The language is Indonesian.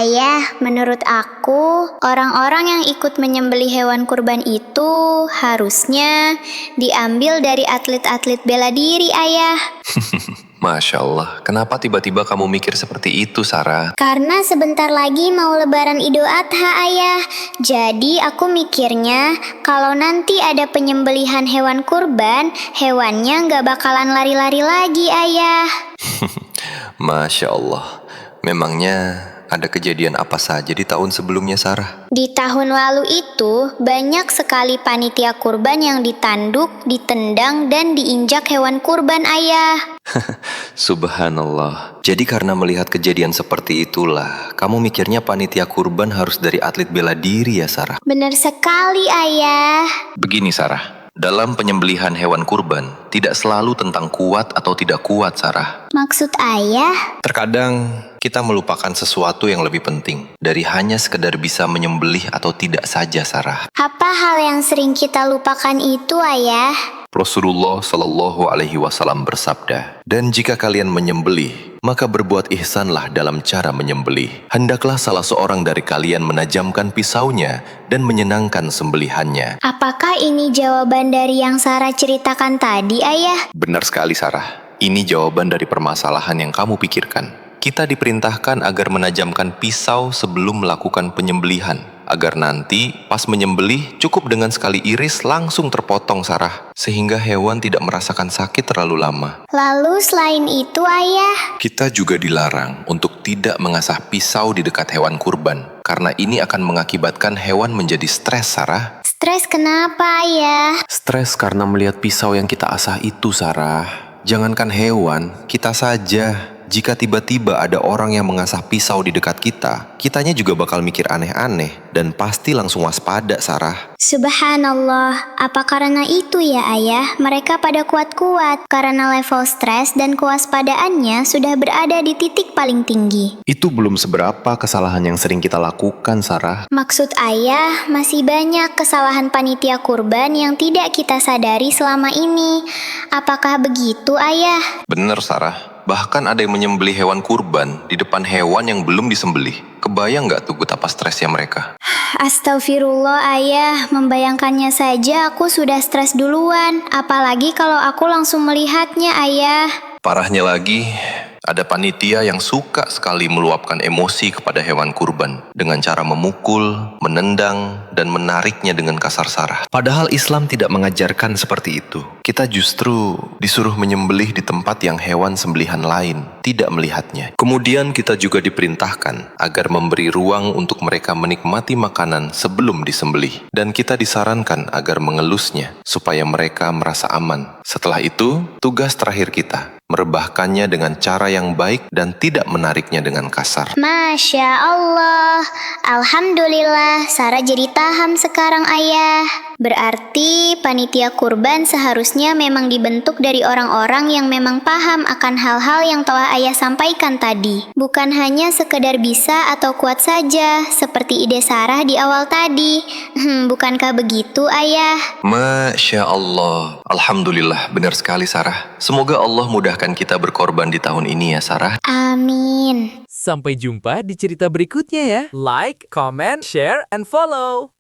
Ayah, menurut aku, orang-orang yang ikut menyembelih hewan kurban itu harusnya diambil dari atlet-atlet bela diri, Ayah. Masya Allah, kenapa tiba-tiba kamu mikir seperti itu, Sarah? Karena sebentar lagi mau Lebaran Idul Adha, Ayah. Jadi aku mikirnya kalau nanti ada penyembelihan hewan kurban, hewannya nggak bakalan lari-lari lagi, Ayah. Masya Allah, memangnya ada kejadian apa saja di tahun sebelumnya, Sarah? Di tahun lalu itu, banyak sekali panitia kurban yang ditanduk, ditendang, dan diinjak hewan kurban, Ayah. Subhanallah. Jadi karena melihat kejadian seperti itulah, kamu mikirnya panitia kurban harus dari atlet bela diri ya, Sarah? Benar sekali, Ayah. Begini, Sarah. Dalam penyembelihan hewan kurban, tidak selalu tentang kuat atau tidak kuat, Sarah. Maksud Ayah? Terkadang kita melupakan sesuatu yang lebih penting dari hanya sekedar bisa menyembelih atau tidak saja, Sarah. Apa hal yang sering kita lupakan itu, Ayah? Rasulullah Shallallahu Alaihi Wasallam bersabda, dan jika kalian menyembelih, maka berbuat ihsanlah dalam cara menyembelih. Hendaklah salah seorang dari kalian menajamkan pisaunya dan menyenangkan sembelihannya. Apakah ini jawaban dari yang Sarah ceritakan tadi, Ayah? Benar sekali, Sarah. Ini jawaban dari permasalahan yang kamu pikirkan. Kita diperintahkan agar menajamkan pisau sebelum melakukan penyembelihan, agar nanti pas menyembelih cukup dengan sekali iris langsung terpotong, Sarah, sehingga hewan tidak merasakan sakit terlalu lama. Lalu selain itu, Ayah? Kita juga dilarang untuk tidak mengasah pisau di dekat hewan kurban, karena ini akan mengakibatkan hewan menjadi stres, Sarah. Stres kenapa, Ayah? Stres karena melihat pisau yang kita asah itu, Sarah. Jangankan hewan, kita saja. Jika tiba-tiba ada orang yang mengasah pisau di dekat kita, kitanya juga bakal mikir aneh-aneh dan pasti langsung waspada, Sarah. Subhanallah, apa karena itu ya, Ayah? Mereka pada kuat-kuat karena level stres dan kewaspadaannya sudah berada di titik paling tinggi. Itu belum seberapa kesalahan yang sering kita lakukan, Sarah. Maksud Ayah, masih banyak kesalahan panitia kurban yang tidak kita sadari selama ini. Apakah begitu, Ayah? Bener, Sarah. Bahkan ada yang menyembelih hewan kurban di depan hewan yang belum disembelih. Kebayang nggak tuh betapa stresnya mereka? Astagfirullah, Ayah. Membayangkannya saja aku sudah stres duluan. Apalagi kalau aku langsung melihatnya, Ayah. Parahnya lagi, ada panitia yang suka sekali meluapkan emosi kepada hewan kurban dengan cara memukul, menendang, dan menariknya dengan kasar, Sarah. Padahal Islam tidak mengajarkan seperti itu. Kita justru disuruh menyembelih di tempat yang hewan sembelihan lain tidak melihatnya. Kemudian kita juga diperintahkan agar memberi ruang untuk mereka menikmati makanan sebelum disembelih. Dan kita disarankan agar mengelusnya supaya mereka merasa aman. Setelah itu, tugas terakhir kita merebahkannya dengan cara yang baik dan tidak menariknya dengan kasar. Masya Allah. Alhamdulillah, Sarah jadi paham sekarang, Ayah. Berarti panitia kurban seharusnya memang dibentuk dari orang-orang yang memang paham akan hal-hal yang telah Ayah sampaikan tadi. Bukan hanya sekedar bisa atau kuat saja, seperti ide Sarah di awal tadi. Bukankah begitu, Ayah? Masya Allah. Alhamdulillah, benar sekali, Sarah. Semoga Allah mudahkan kita berkorban di tahun ini ya, Sarah. Amin. Sampai jumpa di cerita berikutnya ya. Like, comment, share, and follow.